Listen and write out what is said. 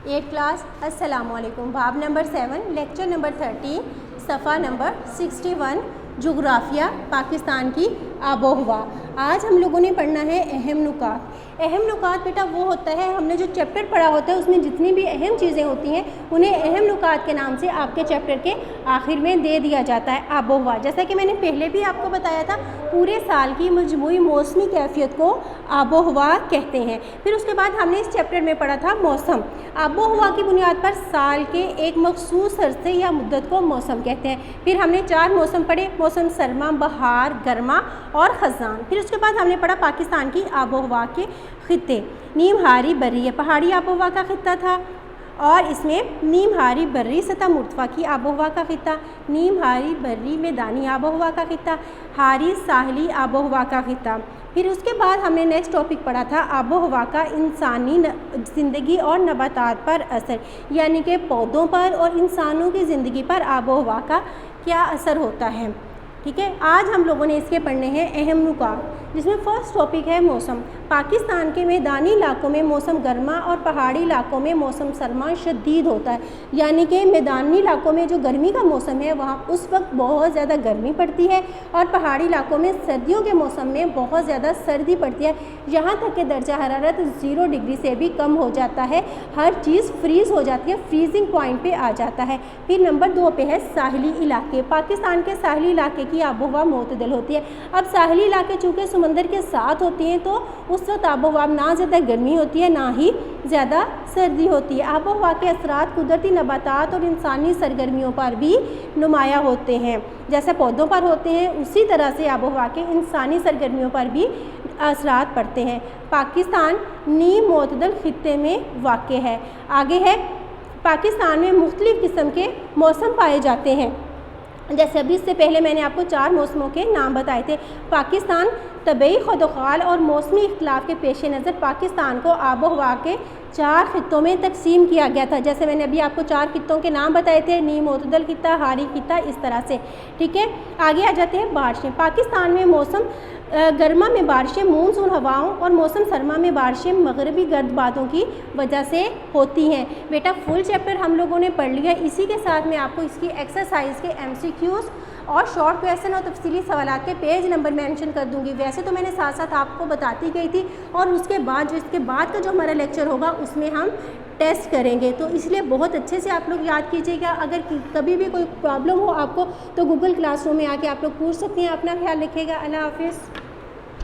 8 class अस्सलाम वालेकुम। बाब नंबर 7 लेक्चर नंबर 30 सफ़ा नंबर 61 जोग्राफिया पाकिस्तान की आबो हवा। आज हम लोगों ने पढ़ना है अहम नुकात। अहम नुकात बेटा वो होता है, हमने जो चैप्टर पढ़ा होता है उसमें जितनी भी अहम चीज़ें होती हैं उन्हें अहम नुकात के नाम से आपके चैप्टर के आखिर में दे दिया जाता है आबो हवा। जैसा कि मैंने पहले भी आपको बताया था, पूरे साल की मजमूई मौसमी कैफियत को आबो हवा कहते हैं। फिर उसके बाद हमने इस चैप्टर में पढ़ा था मौसम। आबो हवा की बुनियाद पर साल के एक मखसूस अरसे या मुद्दत को मौसम कहते हैं। फिर हमने 4 मौसम पढ़े, मौसम सरमा, बहार, गर्मा और ख़ज़ान। फिर उसके बाद हमने पढ़ा पाकिस्तान की आबो हवा के खित्ते। नीम हारी बर्री पहाड़ी आबो हवा का खित्ता था और इसमें नीम हारी बर्री सतह मुर्तफा की आबो हवा का खित्ता, नीम हारी बर्री मैदानी आबो हवा का खित्ता, हारी साहली आबो हवा का खित्ता। फिर उसके बाद हमने नेक्स्ट टॉपिक पढ़ा था आबो हवा का इंसानी ज़िंदगी और नबातात पर असर, यानी कि पौधों पर और इंसानों की ज़िंदगी पर आबो हवा का क्या असर होता है। ठीक है, आज हम लोगों ने इसके पढ़ने हैं अहम नुकात, जिसमें फ़र्स्ट टॉपिक है मौसम। पाकिस्तान के मैदानी इलाकों में मौसम गर्मा और पहाड़ी इलाकों में मौसम सरमा शदीद होता है, यानी कि मैदानी इलाकों में जो गर्मी का मौसम है वहाँ उस वक्त बहुत ज़्यादा गर्मी पड़ती है और पहाड़ी इलाकों में सर्दियों के मौसम में बहुत ज़्यादा सर्दी पड़ती है। यहाँ तक कि दर्जा हरारत 0 डिग्री से भी कम हो जाता है, हर चीज़ फ्रीज़ हो जाती है, फ्रीजिंग पॉइंट पे आ जाता है। फिर नंबर 2 पे है साहिली इलाके। पाकिस्तान के साहिली इलाके की आबो हवा मोतदल होती है। अब साहिली इलाके चूँकि समंदर के साथ होती हैं तो उस वक्त आबो हवा ना ज़्यादा गर्मी होती है ना ही ज़्यादा सर्दी होती है। आबो हवा के असरात कुदरती नबातात और इंसानी सरगर्मियों पर भी नुमाया होते हैं। जैसे पौधों पर होते हैं उसी तरह से आबो हवा के इंसानी सरगर्मियों पर भी असरात पड़ते हैं। पाकिस्तान नीम मोतदल खित्ते में वाक़ है। आगे है पाकिस्तान में मुख्तलिफ़ किस्म के मौसम पाए जाते हैं। जैसे अभी इससे पहले मैंने आपको 4 मौसमों के नाम बताए थे। पाकिस्तान तबई खुदखाल और मौसमी इख्तिलाफ के पेश नज़र पाकिस्तान को आबो हवा के 4 खित्तों में तकसीम किया गया था। जैसे मैंने अभी आपको 4 खित्तों के नाम बताए थे, नीम मोतदल खित्ता, हारी खित्ता, इस तरह से। ठीक है, आगे आ जाते हैं बारिशें। पाकिस्तान में मौसम गर्मा में बारिशें मानसून हवाओं और मौसम सरमा में बारिशें मगरबी गर्द बादों की वजह से होती हैं। बेटा फुल चैप्टर हम लोगों ने पढ़ लिया। इसी के साथ मैं आपको इसकी एक्सरसाइज के MCQs और शॉर्ट क्वेश्चन और तफसीली सवालात के पेज नंबर मेंशन कर दूंगी। वैसे तो मैंने साथ साथ आपको बताती गई थी, और उसके बाद जो इसके बाद का जो हमारा लेक्चर होगा उसमें हम टेस्ट करेंगे, तो इसलिए बहुत अच्छे से आप लोग याद कीजिएगा। अगर कभी भी कोई प्रॉब्लम हो आपको तो गूगल क्लासरूम में आके आप लोग पूछ सकते हैं। अपना ख्याल रखिएगा। अल्लाह हाफिज़।